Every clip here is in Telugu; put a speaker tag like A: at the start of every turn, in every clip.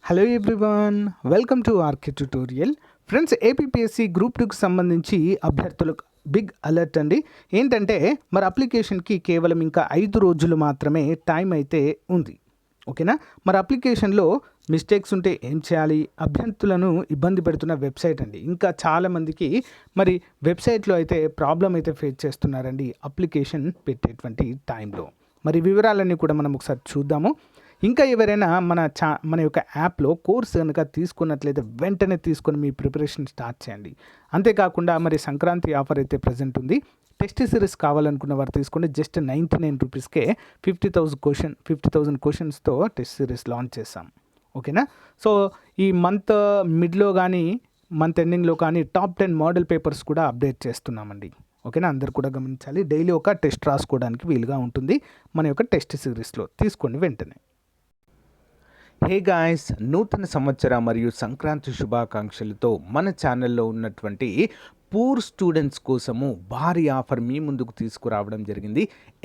A: Hello everyone, welcome to RK tutorial. Friends, APPSC group 2కి సంబంధించి అభ్యర్థులకు బిగ్ అలర్ట్ అండి. ఏంటంటే మరి అప్లికేషన్కి కేవలం ఇంకా 5 రోజులు మాత్రమే టైం అయితే ఉంది. ఓకేనా? మరి అప్లికేషన్లో మిస్టేక్స్ ఉంటే ఏం చేయాలి? అభ్యర్థులను ఇబ్బంది పెడుతున్న వెబ్సైట్ అండి. ఇంకా చాలామందికి మరి వెబ్సైట్లో అయితే ప్రాబ్లం అయితే ఫేస్ చేస్తున్నారండి అప్లికేషన్ పెట్టేటువంటి టైంలో. మరి వివరాలన్నీ కూడా మనం ఒకసారి చూద్దాము. ఇంకా ఎవరైనా మన యొక్క యాప్లో కోర్స్ కనుక తీసుకున్నట్లయితే వెంటనే తీసుకొని మీ ప్రిపరేషన్ స్టార్ట్ చేయండి. అంతేకాకుండా మరి సంక్రాంతి ఆఫర్ అయితే ప్రజెంట్ ఉంది. టెస్ట్ సిరీస్ కావాలనుకున్న వారు తీసుకోండి. జస్ట్ 99 రూపీస్కే 50,000 క్వశ్చన్స్తో టెస్ట్ సిరీస్ లాంచ్ చేస్తాం. ఓకేనా? సో ఈ మంత్ మిడ్లో కానీ మంత్ ఎండింగ్లో కానీ టాప్ 10 మోడల్ పేపర్స్ కూడా అప్డేట్ చేస్తున్నామండి. ఓకేనా? అందరు కూడా గమనించాలి. డైలీ ఒక టెస్ట్ రాసుకోవడానికి వీలుగా ఉంటుంది మన యొక్క టెస్ట్ సిరీస్లో. తీసుకోండి వెంటనే. హే గాయ్స్, నూతన సంవత్సర మరియు సంక్రాంతి శుభాకాంక్షలతో మన ఛానల్లో ఉన్నటువంటి పూర్ స్టూడెంట్స్ కోసము భారీ ఆఫర్ మీ ముందుకు తీసుకురావడం జరిగింది.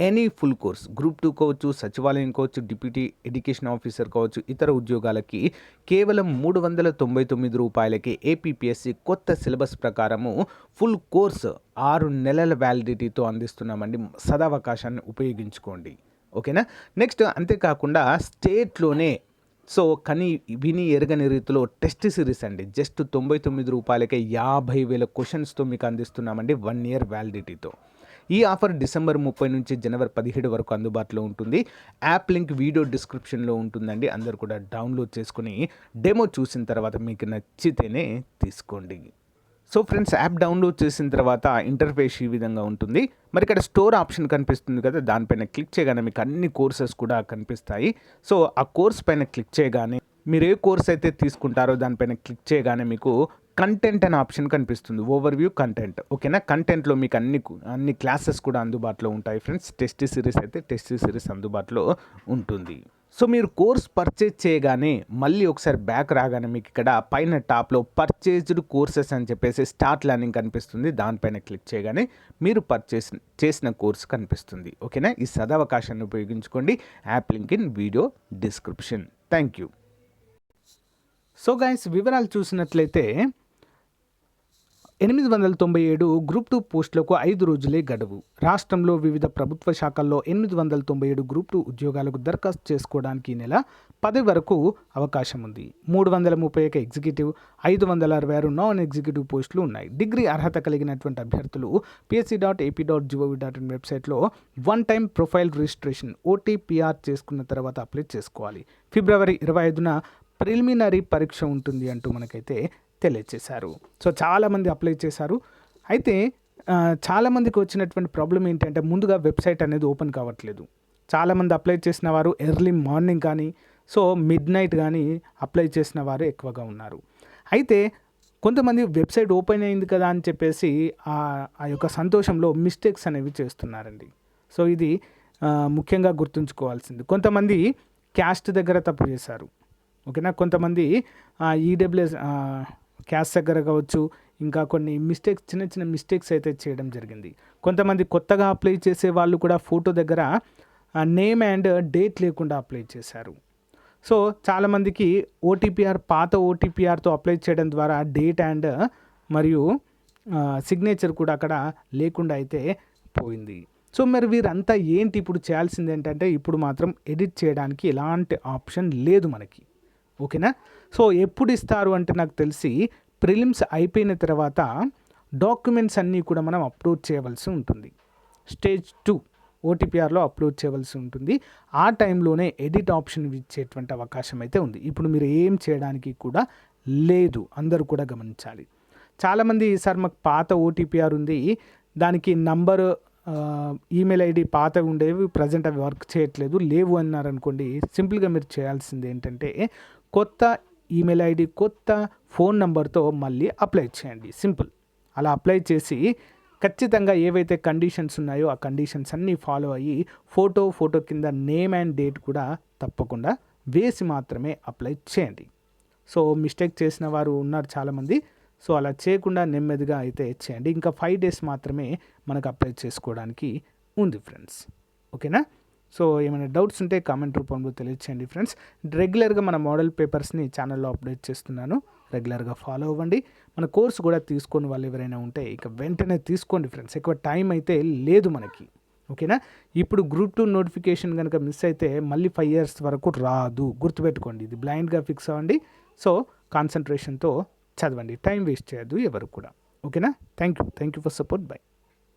A: ఎనీ ఫుల్ కోర్స్, గ్రూప్ 2 కావచ్చు, సచివాలయం కావచ్చు, డిప్యూటీ ఎడ్యుకేషన్ ఆఫీసర్ కావచ్చు, ఇతర ఉద్యోగాలకి కేవలం 399 రూపాయలకి ఏపీపీఎస్సీ కొత్త సిలబస్ ప్రకారము ఫుల్ కోర్స్ 6 నెలల వ్యాలిడిటీతో అందిస్తున్నామండి. సదావకాశాన్ని ఉపయోగించుకోండి. ఓకేనా? నెక్స్ట్, అంతేకాకుండా స్టేట్లోనే విని ఎరగని రీతిలో టెస్ట్ సిరీస్ అండి. జస్ట్ 99 రూపాయలకే 50,000 క్వశ్చన్స్తో మీకు అందిస్తున్నామండి 1 ఇయర్ వ్యాలిడిటీతో. ఈ ఆఫర్ డిసెంబర్ 30 నుంచి జనవరి 17 వరకు అందుబాటులో ఉంటుంది. యాప్ లింక్ వీడియో డిస్క్రిప్షన్లో ఉంటుందండి. అందరు కూడా డౌన్లోడ్ చేసుకుని డెమో చూసిన తర్వాత మీకు నచ్చితేనే తీసుకోండి. సో ఫ్రెండ్స్, యాప్ డౌన్లోడ్ చేసిన తర్వాత ఇంటర్ఫేస్ ఈ విధంగా ఉంటుంది. మరి ఇక్కడ స్టోర్ ఆప్షన్ కనిపిస్తుంది కదా, దానిపైన క్లిక్ చేయగానే మీకు అన్ని కోర్సెస్ కూడా కనిపిస్తాయి. సో ఆ కోర్స్ పైన క్లిక్ చేయగానే మీరు ఏ కోర్స్ అయితే తీసుకుంటారో దానిపైన క్లిక్ చేయగానే మీకు కంటెంట్ అనే ఆప్షన్ కనిపిస్తుంది. Overview content. ఓకేనా? కంటెంట్లో మీకు అన్ని క్లాసెస్ కూడా అందుబాటులో ఉంటాయి ఫ్రెండ్స్. టెస్ట్ సిరీస్ అయితే టెస్ట్ సిరీస్ అందుబాటులో ఉంటుంది. సో మీరు కోర్స్ పర్చేజ్ చేయగానే మళ్ళీ ఒకసారి బ్యాక్ రాగానే మీకు ఇక్కడ పైన టాప్లో పర్చేజ్డ్ కోర్సెస్ అని చెప్పేసి స్టార్ట్ లెర్నింగ్ కనిపిస్తుంది. దానిపైన క్లిక్ చేయగానే మీరు పర్చేస్ చేసిన కోర్స్ కనిపిస్తుంది. ఓకేనా? ఈ సదవకాశాన్ని ఉపయోగించుకోండి. App link in video description. Thank you. So guys, వివరాలు చూసినట్లయితే 897 గ్రూప్ 2 పోస్టులకు 5 రోజులే గడువు. రాష్ట్రంలో వివిధ ప్రభుత్వ శాఖల్లో 897 గ్రూప్ 2 ఉద్యోగాలకు దరఖాస్తు చేసుకోవడానికి ఈ నెల 10 వరకు అవకాశం ఉంది. 331 ఎగ్జిక్యూటివ్, 566 నాన్ ఎగ్జిక్యూటివ్ పోస్టులు ఉన్నాయి. డిగ్రీ అర్హత కలిగినటువంటి అభ్యర్థులు psc.ap.gov.in వెబ్సైట్లో 1 టైం ప్రొఫైల్ రిజిస్ట్రేషన్ OTPR చేసుకున్న తర్వాత అప్లై చేసుకోవాలి. ఫిబ్రవరి 25న ప్రిలిమినరీ పరీక్ష ఉంటుంది అంటూ మనకైతే తెలియజేశారు. సో చాలామంది అప్లై చేశారు. అయితే చాలామందికి వచ్చినటువంటి ప్రాబ్లం ఏంటంటే ముందుగా వెబ్సైట్ అనేది ఓపెన్ కావట్లేదు. చాలామంది అప్లై చేసిన వారు ఎర్లీ మార్నింగ్ కానీ మిడ్ నైట్ కానీ అప్లై చేసిన వారు ఎక్కువగా ఉన్నారు. అయితే కొంతమంది వెబ్సైట్ ఓపెన్ అయింది కదా అని చెప్పేసి ఆ యొక్క సంతోషంలో మిస్టేక్స్ అనేవి చేస్తున్నారండి. సో ఇది ముఖ్యంగా గుర్తుంచుకోవాల్సింది. కొంతమంది క్యాస్ట్ దగ్గర తప్పు చేశారు. ఓకేనా? కొంతమంది ఈడబ్ల్యూఎస్ క్యాస్ట్ దగ్గర కావచ్చు, ఇంకా కొన్ని మిస్టేక్స్, చిన్న చిన్న మిస్టేక్స్ అయితే చేయడం జరిగింది. కొంతమంది కొత్తగా అప్లై చేసే వాళ్ళు కూడా ఫోటో దగ్గర నేమ్ అండ్ డేట్ లేకుండా అప్లై చేశారు. సో చాలామందికి పాత ఓటీపీఆర్తో అప్లై చేయడం ద్వారా డేట్ అండ్ మరియు సిగ్నేచర్ కూడా అక్కడ లేకుండా అయితే పోయింది. సో మరి వీరంతా ఏంటి ఇప్పుడు చేయాల్సింది ఏంటంటే, ఇప్పుడు మాత్రం ఎడిట్ చేయడానికి ఎలాంటి ఆప్షన్ లేదు మనకి. ఓకేనా? సో ఎప్పుడు ఇస్తారు అంటే, నాకు తెలిసి ప్రిలిమ్స్ అయిపోయిన తర్వాత డాక్యుమెంట్స్ అన్నీ కూడా మనం అప్లోడ్ చేయవలసి ఉంటుంది. స్టేజ్ 2 ఓటీపీఆర్లో అప్లోడ్ చేయవలసి ఉంటుంది. ఆ టైంలోనే ఎడిట్ ఆప్షన్ ఇచ్చేటువంటి అవకాశం అయితే ఉంది. ఇప్పుడు మీరు ఏం చేయడానికి కూడా లేదు. అందరూ కూడా గమనించాలి. చాలామంది సార్ మాకు పాత ఓటీపీఆర్ ఉంది, దానికి నంబరు ఈమెయిల్ ఐడి పాత ఉండేవి, ప్రజెంట్ అవి వర్క్ చేయట్లేదు, లేవు అన్నారనుకోండి. సింపుల్గా మీరు చేయాల్సింది ఏంటంటే, కొత్త ఈమెయిల్ ఐడి, కొత్త ఫోన్ నెంబర్తో మళ్ళీ అప్లై చేయండి. సింపుల్. అలా అప్లై చేసి ఖచ్చితంగా ఏవైతే కండిషన్స్ ఉన్నాయో ఆ కండిషన్స్ అన్నీ ఫాలో అయ్యి ఫోటో కింద నేమ్ అండ్ డేట్ కూడా తప్పకుండా వేసి మాత్రమే అప్లై చేయండి. సో మిస్టేక్ చేసిన వారు ఉన్నారు చాలామంది. సో అలా చేయకుండా నెమ్మదిగా అయితే చేయండి. ఇంకా 5 days మాత్రమే మనకు అప్లై చేసుకోవడానికి ఉంది ఫ్రెండ్స్. ఓకేనా? సో ఏమైనా డౌట్స్ ఉంటే కామెంట్ రూపంలో తెలియచేయండి ఫ్రెండ్స్. రెగ్యులర్గా మన మోడల్ పేపర్స్ని ఛానల్లో అప్డేట్ చేస్తున్నాను, రెగ్యులర్గా ఫాలో అవ్వండి. మన కోర్స్ కూడా తీసుకొని వాళ్ళు ఎవరైనా ఉంటే ఇక వెంటనే తీసుకోండి ఫ్రెండ్స్, ఎక్కువ టైం అయితే లేదు మనకి. ఓకేనా? ఇప్పుడు గ్రూప్ 2 నోటిఫికేషన్ కనుక మిస్ అయితే మళ్ళీ 5 years వరకు రాదు, గుర్తుపెట్టుకోండి. ఇది బ్లైండ్గా ఫిక్స్ అవ్వండి. సో కాన్సన్ట్రేషన్తో చదవండి, టైం వేస్ట్ చేయొద్దు ఎవరు కూడా. ఓకేనా? Thank you for support. By.